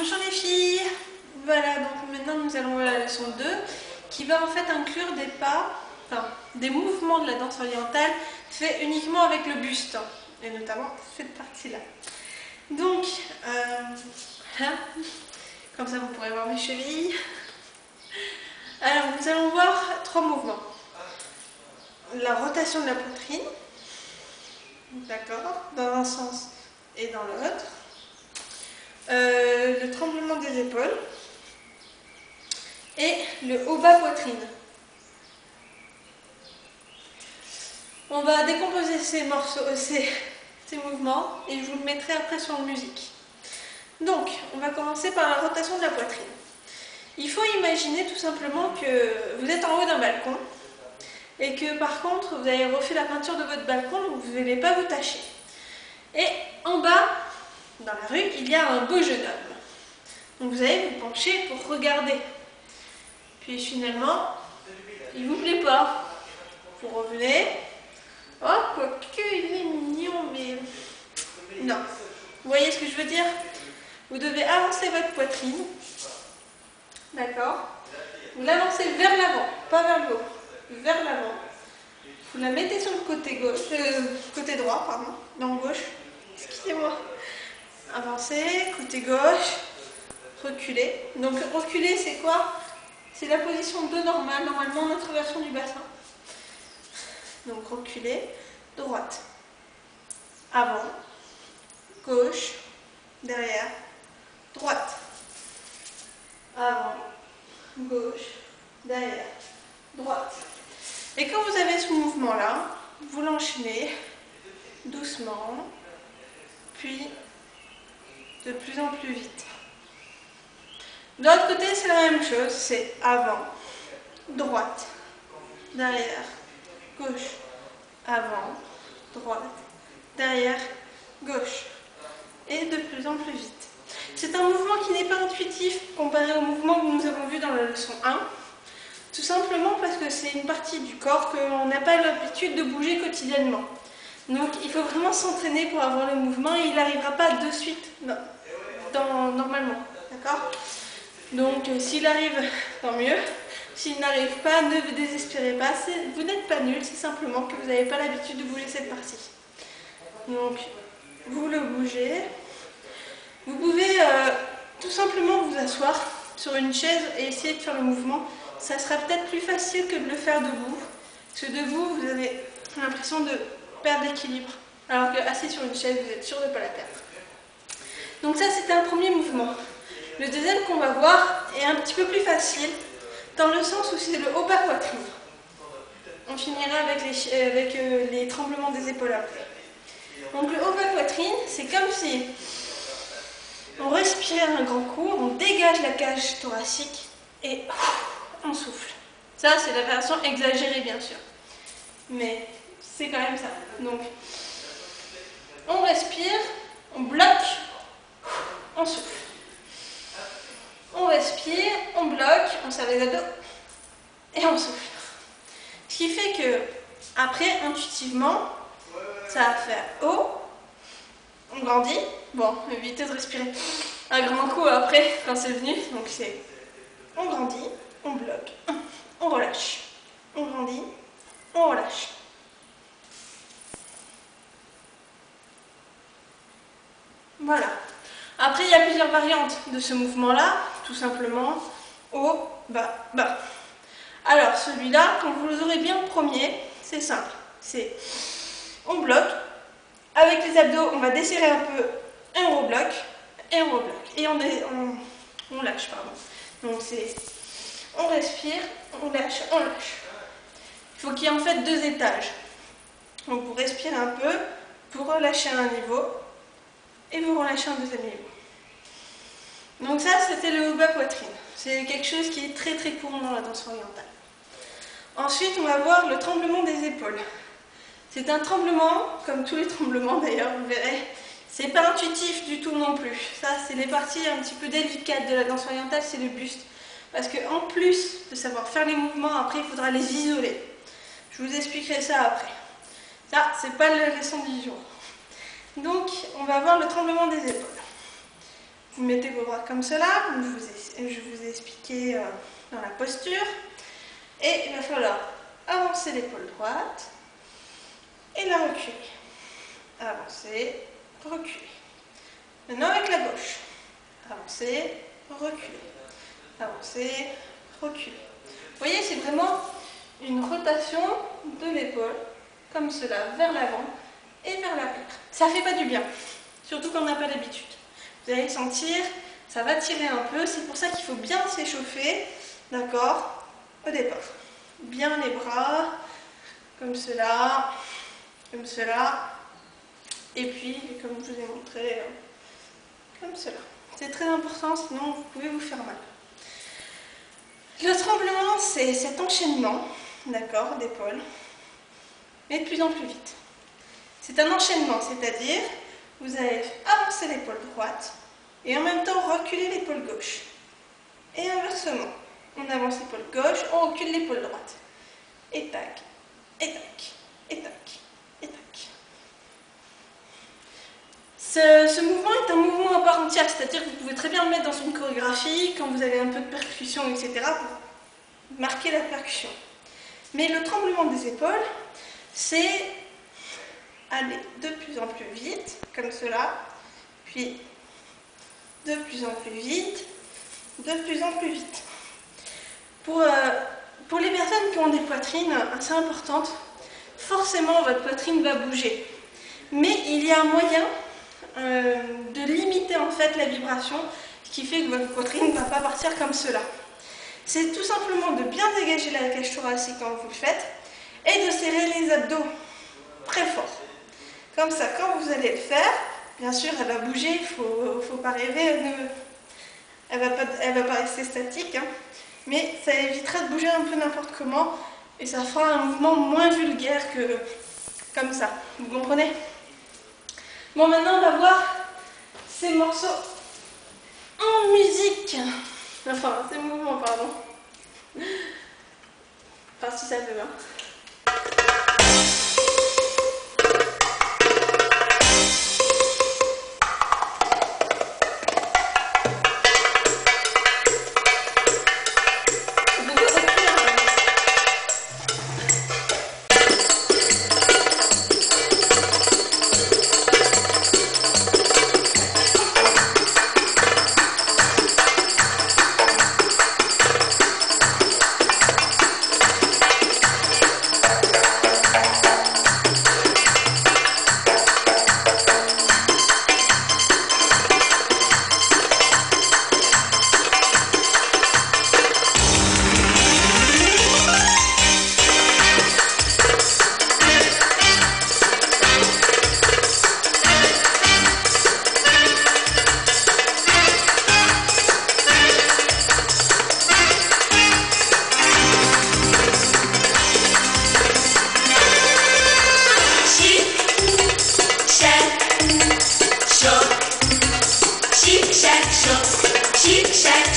Bonjour les filles. Voilà, donc maintenant nous allons voir la leçon 2 qui va en fait inclure des pas, enfin des mouvements de la danse orientale faits uniquement avec le buste, et notamment cette partie-là. Donc, voilà, comme ça vous pourrez voir mes chevilles. Alors nous allons voir 3 mouvements. La rotation de la poitrine, d'accord, dans un sens et dans l'autre. Le tremblement des épaules et le haut-bas poitrine. On va décomposer ces morceaux, ces mouvements et je vous le mettrai après sur la musique. Donc, on va commencer par la rotation de la poitrine. Il faut imaginer tout simplement que vous êtes en haut d'un balcon et que par contre vous avez refait la peinture de votre balcon, donc vous n'allez pas vous tâcher. Et en bas, dans la rue, il y a un beau jeune homme. Donc vous allez vous pencher pour regarder. Puis finalement, il vous plaît pas. Vous revenez. Oh, quoique il est mignon, mais... Non. Vous voyez ce que je veux dire? Vous devez avancer votre poitrine. D'accord? Vous l'avancez vers l'avant, pas vers le haut. Vers l'avant. Vous la mettez sur le côté gauche, côté droit, pardon. Non, gauche. Excusez-moi. Avancez, côté gauche. Reculer. Donc reculer, c'est quoi? C'est la position 2 normale, normalement notre version du bassin. Donc reculer, droite, avant, gauche, derrière, droite, avant, gauche, derrière, droite. Et quand vous avez ce mouvement-là, vous l'enchaînez doucement, puis de plus en plus vite. De l'autre côté, c'est la même chose, c'est avant, droite, derrière, gauche, avant, droite, derrière, gauche, et de plus en plus vite. C'est un mouvement qui n'est pas intuitif comparé au mouvement que nous avons vu dans la leçon 1, tout simplement parce que c'est une partie du corps qu'on n'a pas l'habitude de bouger quotidiennement. Donc il faut vraiment s'entraîner pour avoir le mouvement et il n'arrivera pas de suite normalement, d'accord? Donc s'il arrive, tant mieux. S'il n'arrive pas, ne vous désespérez pas. Vous n'êtes pas nul, c'est simplement que vous n'avez pas l'habitude de bouger cette partie. Donc, vous le bougez. Vous pouvez tout simplement vous asseoir sur une chaise et essayer de faire le mouvement. Ça sera peut-être plus facile que de le faire debout. Parce que debout, vous avez l'impression de perdre l'équilibre. Alors que assis sur une chaise, vous êtes sûr de ne pas la perdre. Donc ça, c'était un premier mouvement. Le deuxième qu'on va voir est un petit peu plus facile, dans le sens où c'est le haut-bas poitrine. On finira avec les tremblements des épaules après. Donc le haut-bas poitrine, c'est comme si on respirait un grand coup, on dégage la cage thoracique et on souffle. Ça, c'est la version exagérée, bien sûr. Mais c'est quand même ça. Donc, on respire, on bloque, on souffle. On respire, on bloque, on serre les abdos et on souffle. Ce qui fait que, après, intuitivement, ça va faire haut, on grandit. Bon, évitez de respirer un grand coup après quand c'est venu. Donc c'est on grandit, on bloque, on relâche. On grandit, on relâche. Voilà. Après, il y a plusieurs variantes de ce mouvement-là, tout simplement haut, bas, bas. Alors, celui-là, quand vous aurez bien le premier, c'est simple. C'est on bloque, avec les abdos, on va desserrer un peu, et on rebloque, et on rebloque. Et on lâche, pardon. Donc c'est on respire, on lâche, on lâche. Il faut qu'il y ait en fait 2 étages. Donc vous respirez un peu, vous relâchez à un niveau, et vous relâchez un deuxième niveau. Donc ça, c'était le haut-bas poitrine. C'est quelque chose qui est très très courant dans la danse orientale. Ensuite, on va voir le tremblement des épaules. C'est un tremblement, comme tous les tremblements d'ailleurs, vous verrez. C'est pas intuitif du tout non plus. Ça, c'est les parties un petit peu délicates de la danse orientale, c'est le buste. Parce qu'en plus de savoir faire les mouvements, après, il faudra les isoler. Je vous expliquerai ça après. Ça, c'est pas la leçon du jour. Donc, on va voir le tremblement des épaules. Vous mettez vos bras comme cela, comme je vous ai expliqué dans la posture. Et il va falloir avancer l'épaule droite et la reculer. Avancer, reculer. Maintenant avec la gauche. Avancer, reculer. Avancer, reculer. Vous voyez, c'est vraiment une rotation de l'épaule, comme cela, vers l'avant et vers l'arrière. Ça ne fait pas du bien, surtout quand on n'a pas l'habitude. Vous allez sentir, ça va tirer un peu, c'est pour ça qu'il faut bien s'échauffer, d'accord, au départ. Bien les bras, comme cela, et puis, comme je vous ai montré, comme cela. C'est très important, sinon vous pouvez vous faire mal. Le tremblement, c'est cet enchaînement, d'accord, d'épaules, mais de plus en plus vite. C'est un enchaînement, c'est-à-dire, vous allez avancer l'épaule droite et en même temps reculer l'épaule gauche. Et inversement, on avance l'épaule gauche, on recule l'épaule droite. Et tac, et tac, et tac, et tac. Ce mouvement est un mouvement à part entière, c'est-à-dire que vous pouvez très bien le mettre dans une chorégraphie quand vous avez un peu de percussion, etc. pour marquer la percussion. Mais le tremblement des épaules, c'est aller de plus en plus vite, comme cela, puis de plus en plus vite, de plus en plus vite. Pour les personnes qui ont des poitrines assez importantes, forcément votre poitrine va bouger. Mais il y a un moyen de limiter en fait la vibration, ce qui fait que votre poitrine ne va pas partir comme cela. C'est tout simplement de bien dégager la cage thoracique quand vous le faites et de serrer les abdos très fort. Comme ça, quand vous allez le faire, bien sûr, elle va bouger, il faut pas rêver, elle va pas rester statique, hein, mais ça évitera de bouger un peu n'importe comment et ça fera un mouvement moins vulgaire que comme ça. Vous comprenez? Bon, maintenant, on va voir ces morceaux en musique. Enfin, ces mouvements, pardon. Enfin, si ça veut, hein. Shake, shake,